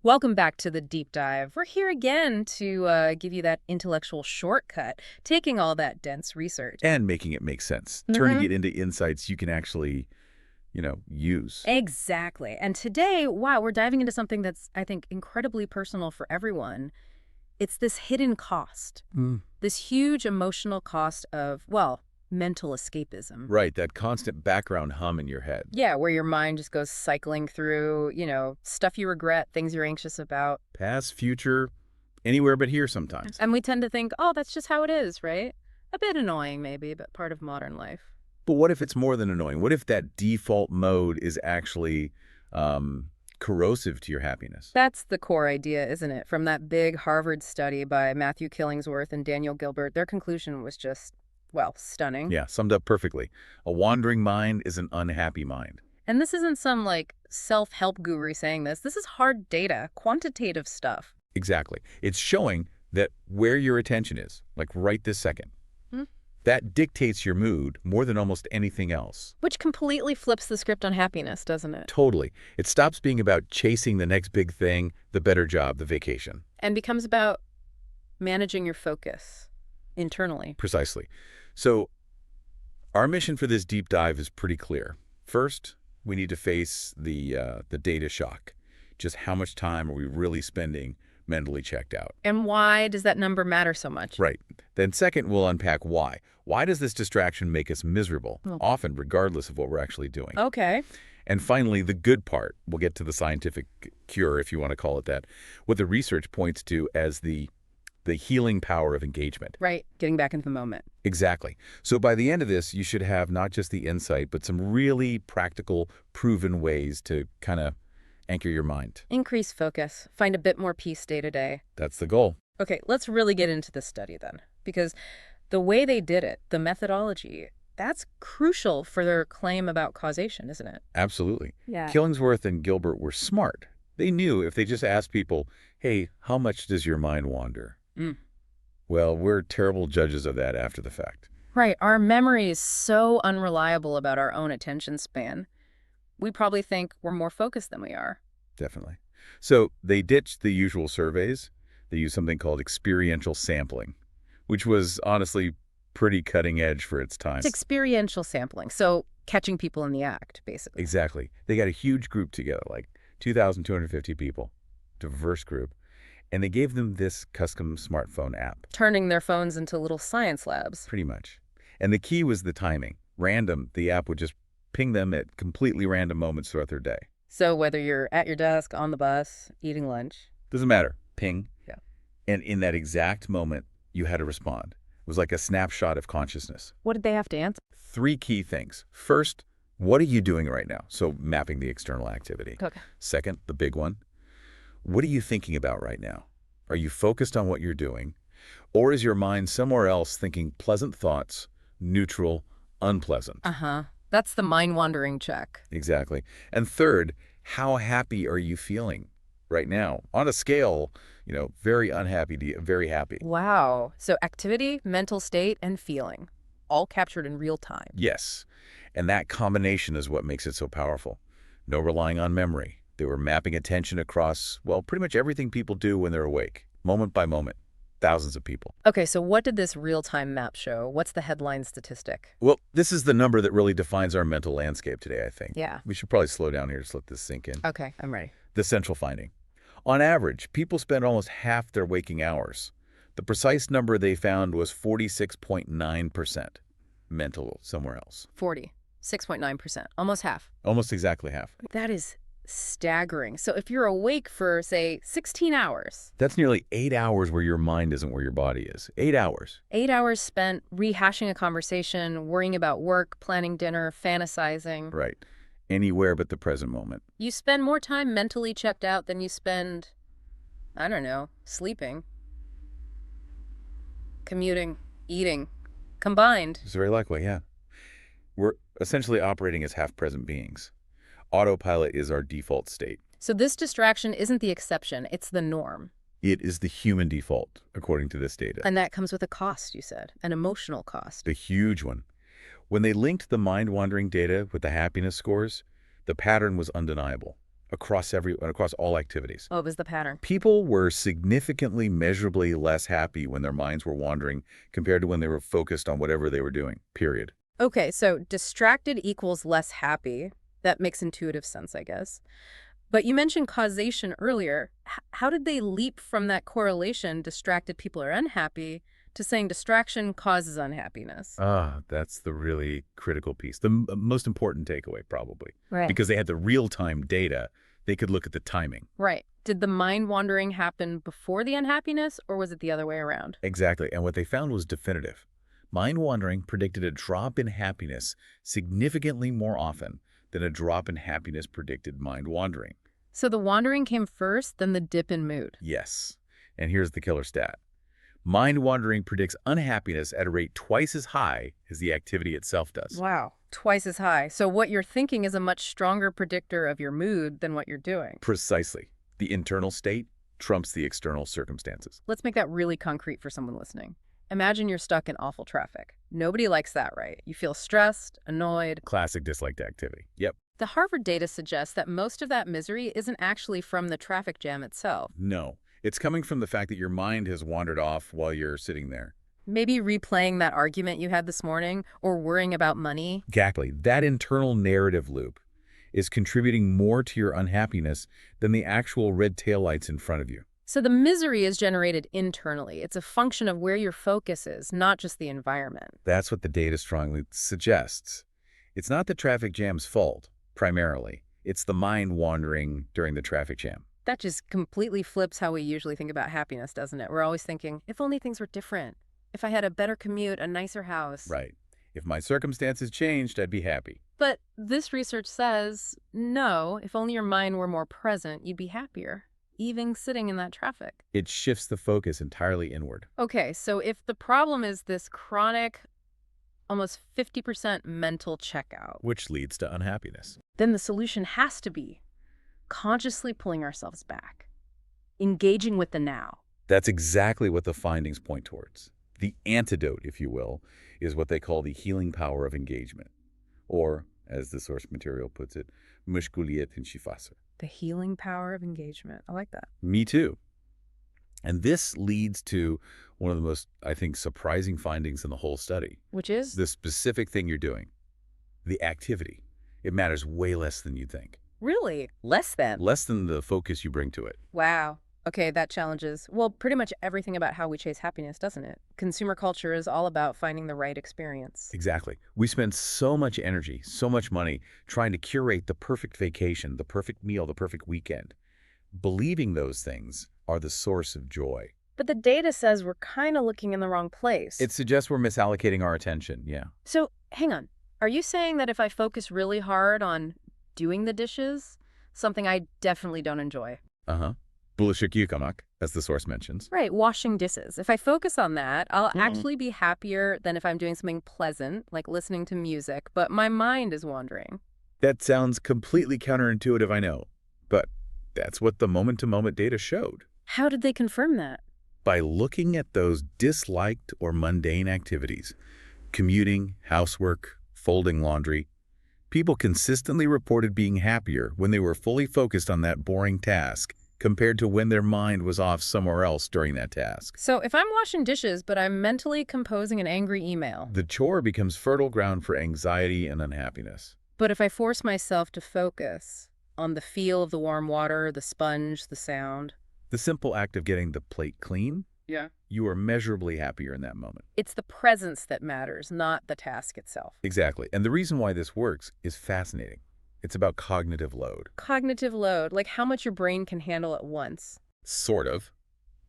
Welcome back to the deep dive. We're here again to give you that intellectual shortcut, taking all that dense research. And making it make sense, turning hmm it into insights you can actually, use. Exactly. And today, wow, we're diving into something that's, I think, incredibly personal for everyone. It's this hidden cost, Mm. this huge emotional cost of, well, mental escapism. Right, that constant background hum in your head. Yeah, where your mind just goes cycling through, stuff you regret, things you're anxious about. Past, future, anywhere but here sometimes. And we tend to think, oh, that's just how it is, right? A bit annoying, maybe, but part of modern life. But what if it's more than annoying? What if that default mode is actually corrosive to your happiness? That's the core idea, isn't it? From that big Harvard study by Matthew Killingsworth and Daniel Gilbert, their conclusion was just, well, stunning. Yeah, summed up perfectly. A wandering mind is an unhappy mind. And this isn't some, self-help guru saying this. This is hard data, quantitative stuff. Exactly. It's showing that where your attention is, like right this second, Hmm? that dictates your mood more than almost anything else. Which completely flips the script on happiness, doesn't it? Totally. It stops being about chasing the next big thing, the better job, the vacation. And becomes about managing your focus internally. Precisely. So our mission for this deep dive is pretty clear. First, we need to face the data shock. Just how much time are we really spending mentally checked out? And why does that number matter so much? Right. Then second, we'll unpack why. Why does this distraction make us miserable, Oh. often regardless of what we're actually doing? Okay. And finally, the good part. We'll get to the scientific cure, if you want to call it that, what the research points to as the healing power of engagement. Right. Getting back into the moment. Exactly. So by the end of this, you should have not just the insight, but some really practical, proven ways to kind of anchor your mind. Increase focus. Find a bit more peace day to day. That's the goal. Okay, let's really get into this study then. Because the way they did it, the methodology, that's crucial for their claim about causation, isn't it? Absolutely. Yeah. Killingsworth and Gilbert were smart. They knew if they just asked people, hey, how much does your mind wander? Mm. Well, we're terrible judges of that after the fact. Right. Our memory is so unreliable about our own attention span. We probably think we're more focused than we are. Definitely. So they ditched the usual surveys. They used something called experiential sampling, which was honestly pretty cutting edge for its time. It's experiential sampling, so catching people in the act, basically. Exactly. They got a huge group together, like 2,250 people, diverse group, and they gave them this custom smartphone app, Turning their phones into little science labs. pretty much. And the key was the timing. Random, the app would just ping them at completely random moments throughout their day. So whether you're at your desk, on the bus, eating lunch. Doesn't matter. Ping. Yeah. And in that exact moment, you had to respond. It was like a snapshot of consciousness. What did they have to answer? 3 key things. First, what are you doing right now? So mapping the external activity. Okay. Second, the big one, what are you thinking about right now? Are you focused on what you're doing? Or is your mind somewhere else thinking pleasant thoughts, neutral, unpleasant? Uh-huh. That's the mind-wandering check. Exactly. And third, how happy are you feeling right now? On a scale, very unhappy to very happy. Wow. So activity, mental state, and feeling, all captured in real time. Yes. And that combination is what makes it so powerful. No relying on memory. They were mapping attention across, well, pretty much everything people do when they're awake, moment by moment. Thousands of people. Okay, so what did this real-time map show? What's the headline statistic? Well, this is the number that really defines our mental landscape today, I think. Yeah. We should probably slow down here to let this sink in. Okay, I'm ready. The central finding. On average, people spend almost half their waking hours. The precise number they found was 46.9% mental somewhere else. 6.9%, almost half. Almost exactly half. That is staggering. So if you're awake for, say, 16 hours, That's nearly 8 hours where your mind isn't where your body is. 8 hours. 8 hours spent rehashing a conversation, worrying about work, planning dinner, fantasizing. Right. Anywhere but the present moment. You spend more time mentally checked out than you spend, I don't know, sleeping, commuting, eating, combined. It's very likely, yeah. We're essentially operating as half-present beings. Autopilot is our default state. So this distraction isn't the exception, it's the norm. It is the human default, according to this data. And that comes with a cost, you said, an emotional cost. A huge one. When they linked the mind-wandering data with the happiness scores, the pattern was undeniable. across all activities. Oh, it was the pattern. People were significantly, measurably less happy when their minds were wandering compared to when they were focused on whatever they were doing, period. Okay, so distracted equals less happy. That makes intuitive sense, I guess. But you mentioned causation earlier. How did they leap from that correlation, distracted people are unhappy, to saying distraction causes unhappiness? Ah, that's the really critical piece. The most important takeaway, probably. Right. Because they had the real-time data, they could look at the timing. Right. Did the mind wandering happen before the unhappiness, or was it the other way around? Exactly. And what they found was definitive. Mind wandering predicted a drop in happiness significantly more often than a drop in happiness predicted mind wandering. So the wandering came first, then the dip in mood. Yes. And here's the killer stat. Mind wandering predicts unhappiness at a rate twice as high as the activity itself does. Wow. Twice as high. So what you're thinking is a much stronger predictor of your mood than what you're doing. Precisely. The internal state trumps the external circumstances. Let's make that really concrete for someone listening. Imagine you're stuck in awful traffic. Nobody likes that, right? You feel stressed, annoyed. Classic disliked activity. Yep. The Harvard data suggests that most of that misery isn't actually from the traffic jam itself. No. It's coming from the fact that your mind has wandered off while you're sitting there. Maybe replaying that argument you had this morning or worrying about money. Exactly. That internal narrative loop is contributing more to your unhappiness than the actual red taillights in front of you. So the misery is generated internally. It's a function of where your focus is, not just the environment. That's what the data strongly suggests. It's not the traffic jam's fault, primarily. It's the mind wandering during the traffic jam. That just completely flips how we usually think about happiness, doesn't it? We're always thinking, if only things were different. If I had a better commute, a nicer house. Right. If my circumstances changed, I'd be happy. But this research says, no, if only your mind were more present, you'd be happier, even sitting in that traffic. It shifts the focus entirely inward. Okay, so if the problem is this chronic, almost 50% mental checkout, Which leads to unhappiness. then the solution has to be consciously pulling ourselves back, engaging with the now. That's exactly what the findings point towards. The antidote, if you will, is what they call the healing power of engagement. Or, as the source material puts it, mushkuliyet in shifasa. The healing power of engagement. I like that. Me too. And this leads to one of the most, I think, surprising findings in the whole study. Which is? The specific thing you're doing, the activity. It matters way less than you think. Really? Less than? Less than the focus you bring to it. Wow. Okay, that challenges, well, pretty much everything about how we chase happiness, doesn't it? Consumer culture is all about finding the right experience. Exactly. We spend so much energy, so much money trying to curate the perfect vacation, the perfect meal, the perfect weekend. Believing those things are the source of joy. But the data says we're kind of looking in the wrong place. It suggests we're misallocating our attention, yeah. So, hang on. Are you saying that if I focus really hard on doing the dishes, something I definitely don't enjoy? Uh-huh. Bullshit yukamak, as the source mentions. Right, washing dishes. If I focus on that, I'll actually be happier than if I'm doing something pleasant, like listening to music, but my mind is wandering. That sounds completely counterintuitive, I know. But that's what the moment-to-moment data showed. How did they confirm that? By looking at those disliked or mundane activities, commuting, housework, folding laundry, people consistently reported being happier when they were fully focused on that boring task compared to when their mind was off somewhere else during that task. So if I'm washing dishes, but I'm mentally composing an angry email. The chore becomes fertile ground for anxiety and unhappiness. But if I force myself to focus on the feel of the warm water, the sponge, the sound. The simple act of getting the plate clean, you are measurably happier in that moment. It's the presence that matters, not the task itself. Exactly. And the reason why this works is fascinating. It's about cognitive load. Cognitive load, like how much your brain can handle at once. Sort of.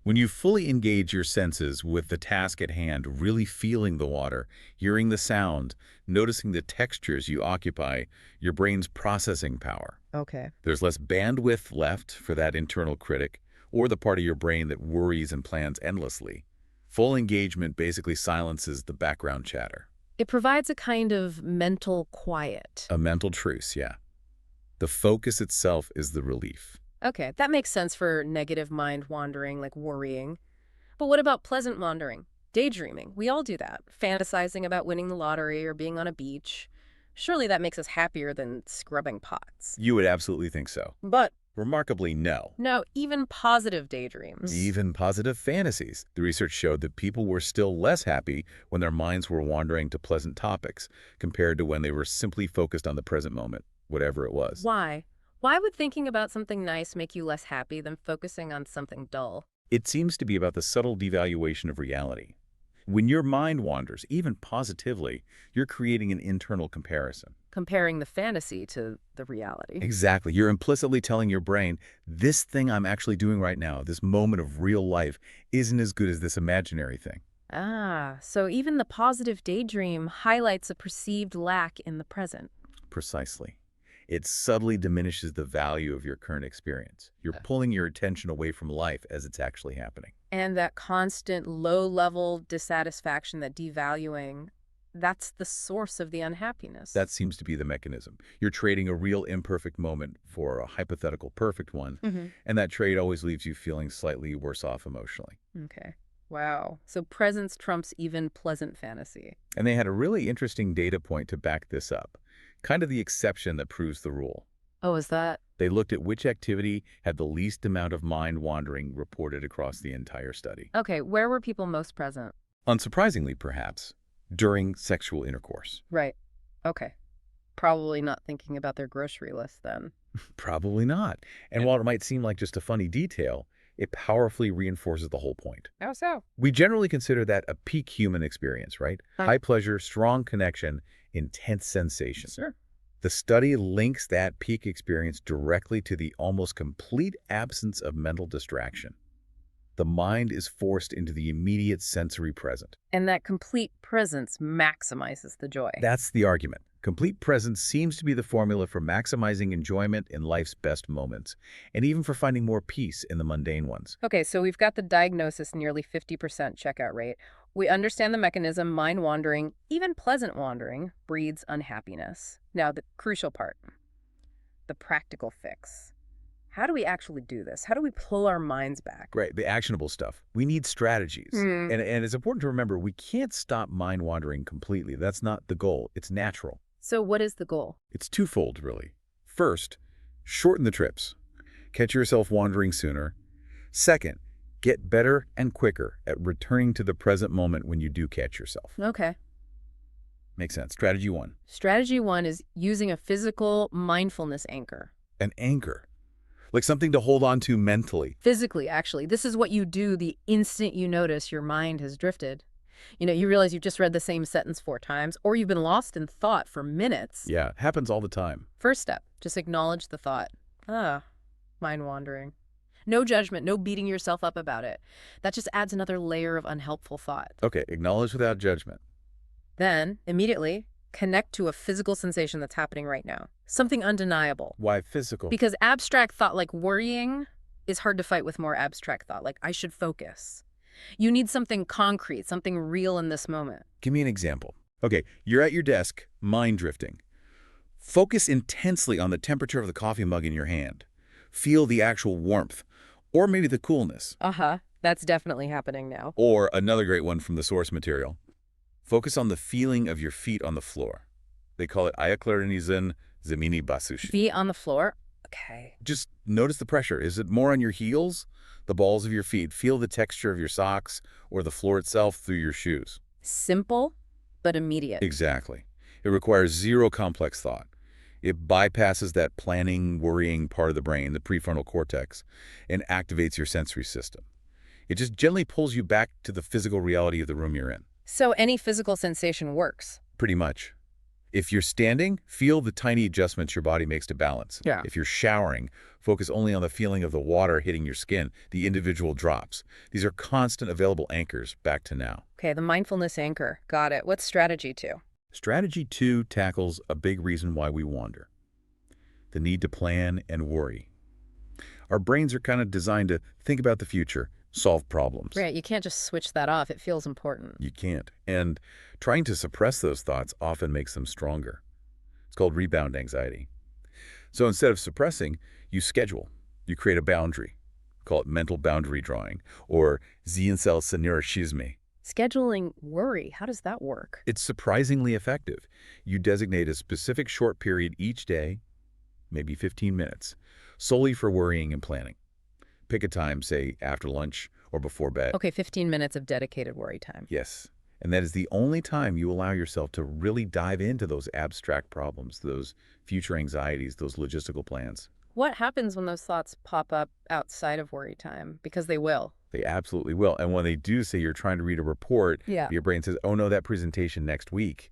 When you fully engage your senses with the task at hand, really feeling the water, hearing the sound, noticing the textures you occupy, your brain's processing power. Okay. There's less bandwidth left for that internal critic or the part of your brain that worries and plans endlessly. Full engagement basically silences the background chatter. It provides a kind of mental quiet. A mental truce, yeah. The focus itself is the relief. Okay, that makes sense for negative mind wandering, like worrying. But what about pleasant wandering? Daydreaming. We all do that. Fantasizing about winning the lottery or being on a beach. Surely that makes us happier than scrubbing pots. You would absolutely think so. But Remarkably, no. no, even positive daydreams. Even positive fantasies. The research showed that people were still less happy when their minds were wandering to pleasant topics compared to when they were simply focused on the present moment, whatever it was. Why? Why would thinking about something nice make you less happy than focusing on something dull? It seems to be about the subtle devaluation of reality. When your mind wanders, even positively, you're creating an internal comparison. Comparing the fantasy to the reality. Exactly. You're implicitly telling your brain, this thing I'm actually doing right now, this moment of real life, isn't as good as this imaginary thing. Ah, so even the positive daydream highlights a perceived lack in the present. Precisely. It subtly diminishes the value of your current experience. You're pulling your attention away from life as it's actually happening. And that constant low-level dissatisfaction, that devaluing, that's the source of the unhappiness. That seems to be the mechanism. You're trading a real imperfect moment for a hypothetical perfect one, and that trade always leaves you feeling slightly worse off emotionally. Okay. Wow. So presence trumps even pleasant fantasy. And they had a really interesting data point to back this up. Kind of the exception that proves the rule. Oh, is that? They looked at which activity had the least amount of mind wandering reported across the entire study. Okay, where were people most present? Unsurprisingly, perhaps, during sexual intercourse. Right. Okay. Probably not thinking about their grocery list then. Probably not. And while it might seem like just a funny detail, it powerfully reinforces the whole point. How so? We generally consider that a peak human experience, right? High pleasure, strong connection, intense sensation. Sure. The study links that peak experience directly to the almost complete absence of mental distraction. The mind is forced into the immediate sensory present. And that complete presence maximizes the joy. That's the argument. Complete presence seems to be the formula for maximizing enjoyment in life's best moments, and even for finding more peace in the mundane ones. Okay, so we've got the diagnosis, nearly 50% checkout rate. We understand the mechanism, mind wandering, even pleasant wandering, breeds unhappiness. Now, the crucial part, the practical fix. How do we actually do this? How do we pull our minds back? Right, the actionable stuff. We need strategies. And it's important to remember, we can't stop mind wandering completely. That's not the goal. It's natural. So what is the goal? It's twofold, really. First, shorten the trips. Catch yourself wandering sooner. Second, get better and quicker at returning to the present moment when you do catch yourself. Okay. Makes sense. Strategy 1. Strategy 1 is using a physical mindfulness anchor. An anchor. Like something to hold on to mentally. Physically, actually. This is what you do the instant you notice your mind has drifted. You realize you've just read the same sentence 4 times, or you've been lost in thought for minutes. Yeah, it happens all the time. First step, just acknowledge the thought. Mind wandering. No judgment, no beating yourself up about it. That just adds another layer of unhelpful thought. Okay, acknowledge without judgment. Then, immediately, connect to a physical sensation that's happening right now. Something undeniable. Why physical? Because abstract thought like worrying is hard to fight with more abstract thought, like I should focus. You need something concrete, something real in this moment. Give me an example. Okay, you're at your desk, mind drifting. Focus intensely on the temperature of the coffee mug in your hand. Feel the actual warmth, or maybe the coolness. That's definitely happening now. Or another great one from the source material. Focus on the feeling of your feet on the floor. They call it ayaklarınızın zemini basışı. Feet on the floor? Okay. Just notice the pressure. Is it more on your heels, the balls of your feet? Feel the texture of your socks or the floor itself through your shoes. Simple, but immediate. Exactly. It requires zero complex thought. It bypasses that planning, worrying part of the brain, the prefrontal cortex, and activates your sensory system. It just gently pulls you back to the physical reality of the room you're in. So any physical sensation works? Pretty much. If you're standing, feel the tiny adjustments your body makes to balance. Yeah. If you're showering, focus only on the feeling of the water hitting your skin, the individual drops. These are constant available anchors back to now. Okay, the mindfulness anchor. Got it. What's strategy 2? Strategy 2 tackles a big reason why we wander. The need to plan and worry. Our brains are kind of designed to think about the future, solve problems. Right, you can't just switch that off. It feels important. You can't. And trying to suppress those thoughts often makes them stronger. It's called rebound anxiety. So instead of suppressing, you schedule. You create a boundary. Call it mental boundary drawing, or zihinsel sınır çizme. Scheduling worry, how does that work? It's surprisingly effective. You designate a specific short period each day, maybe 15 minutes, solely for worrying and planning. Pick a time, say after lunch or before bed. Okay, 15 minutes of dedicated worry time. Yes. And that is the only time you allow yourself to really dive into those abstract problems, those future anxieties, those logistical plans. What happens when those thoughts pop up outside of worry time? Because they will. They absolutely will. And when they do, say you're trying to read a report, Yeah. your brain says, oh no, that presentation next week.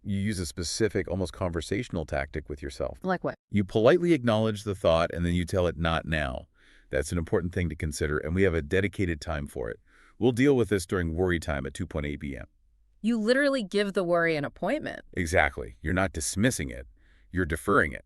You use a specific, almost conversational tactic with yourself. Like what? You politely acknowledge the thought and then you tell it not now. That's an important thing to consider, and we have a dedicated time for it. We'll deal with this during worry time at 2:8 p.m. You literally give the worry an appointment. Exactly. You're not dismissing it. You're deferring it.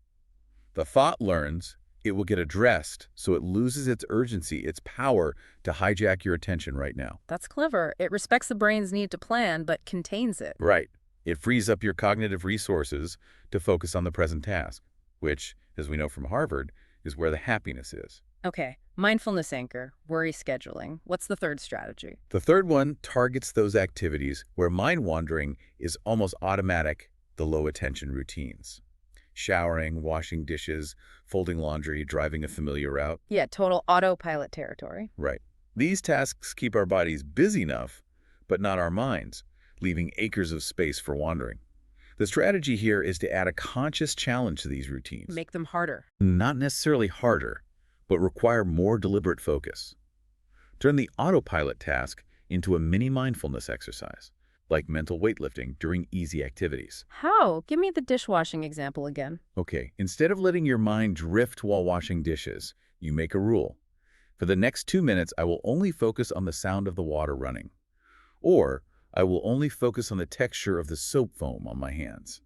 The thought learns it will get addressed, so it loses its urgency, its power to hijack your attention right now. That's clever. It respects the brain's need to plan, but contains it. Right. It frees up your cognitive resources to focus on the present task, which, as we know from Harvard, is where the happiness is. Okay, mindfulness anchor, worry scheduling. What's the third strategy? The third one targets those activities where mind wandering is almost automatic, the low attention routines. Showering, washing dishes, folding laundry, driving a familiar route. Yeah, total autopilot territory. Right. These tasks keep our bodies busy enough, but not our minds, leaving acres of space for wandering. The strategy here is to add a conscious challenge to these routines. Make them harder. Not necessarily harder, but require more deliberate focus. Turn the autopilot task into a mini mindfulness exercise, like mental weightlifting during easy activities. How? Give me the dishwashing example again. Okay, instead of letting your mind drift while washing dishes, you make a rule. For the next 2 minutes, I will only focus on the sound of the water running. Or, I will only focus on the texture of the soap foam on my hands.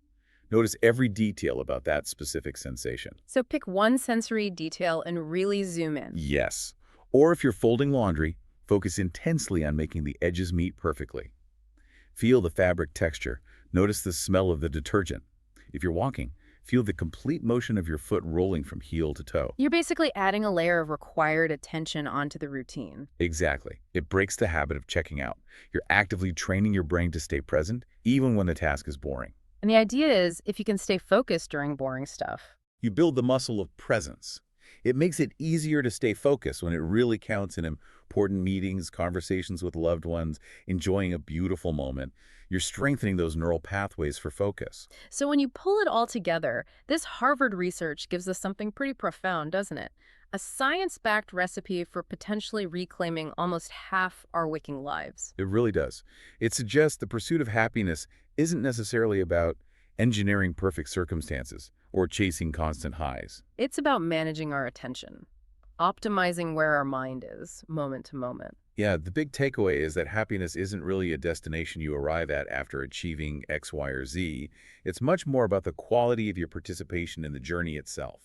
Notice every detail about that specific sensation. So pick one sensory detail and really zoom in. Yes. Or if you're folding laundry, focus intensely on making the edges meet perfectly. Feel the fabric texture. Notice the smell of the detergent. If you're walking, feel the complete motion of your foot rolling from heel to toe. You're basically adding a layer of required attention onto the routine. Exactly. It breaks the habit of checking out. You're actively training your brain to stay present, even when the task is boring. And the idea is, if you can stay focused during boring stuff. You build the muscle of presence. It makes it easier to stay focused when it really counts in important meetings, conversations with loved ones, enjoying a beautiful moment. You're strengthening those neural pathways for focus. So when you pull it all together, this Harvard research gives us something pretty profound, doesn't it? A science-backed recipe for potentially reclaiming almost half our waking lives. It really does. It suggests the pursuit of happiness isn't necessarily about engineering perfect circumstances or chasing constant highs. It's about managing our attention, optimizing where our mind is, moment to moment. Yeah, the big takeaway is that happiness isn't really a destination you arrive at after achieving X, Y, or Z. It's much more about the quality of your participation in the journey itself.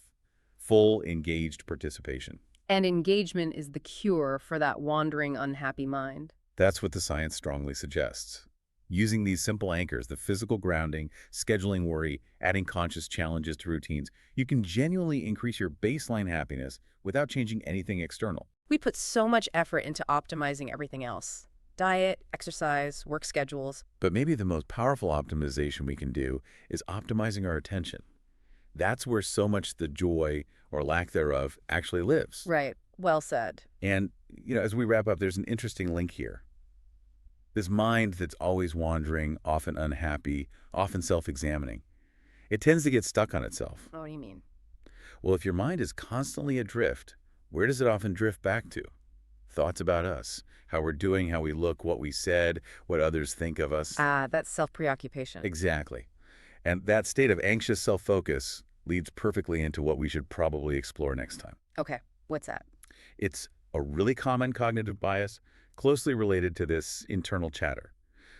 Full, engaged participation. And engagement is the cure for that wandering, unhappy mind. That's what the science strongly suggests. Using these simple anchors, the physical grounding, scheduling worry, adding conscious challenges to routines, you can genuinely increase your baseline happiness without changing anything external. We put so much effort into optimizing everything else. Diet, exercise, work schedules. But maybe the most powerful optimization we can do is optimizing our attention. That's where so much the joy or lack thereof actually lives. Right. Well said. And, as we wrap up, there's an interesting link here. This mind that's always wandering, often unhappy, often self-examining, it tends to get stuck on itself. What do you mean? Well, if your mind is constantly adrift, where does it often drift back to? Thoughts about us, how we're doing, how we look, what we said, what others think of us. That's self-preoccupation. Exactly. And that state of anxious self-focus leads perfectly into what we should probably explore next time. Okay, what's that? It's a really common cognitive bias, closely related to this internal chatter.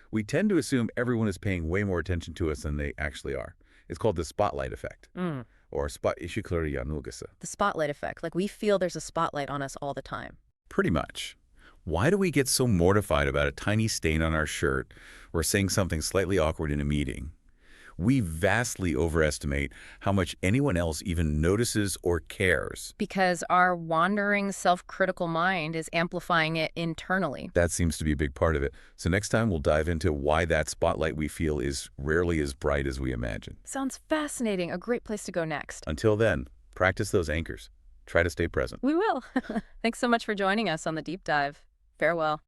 We tend to assume everyone is paying way more attention to us than they actually are. It's called the spotlight effect, or the spotlight effect, like we feel there's a spotlight on us all the time. Pretty much. Why do we get so mortified about a tiny stain on our shirt or saying something slightly awkward in a meeting? we vastly overestimate how much anyone else even notices or cares. Because our wandering, self-critical mind is amplifying it internally. That seems to be a big part of it. So next time we'll dive into why that spotlight we feel is rarely as bright as we imagine. Sounds fascinating. A great place to go next. Until then, practice those anchors. Try to stay present. We will. Thanks so much for joining us on the deep dive. Farewell.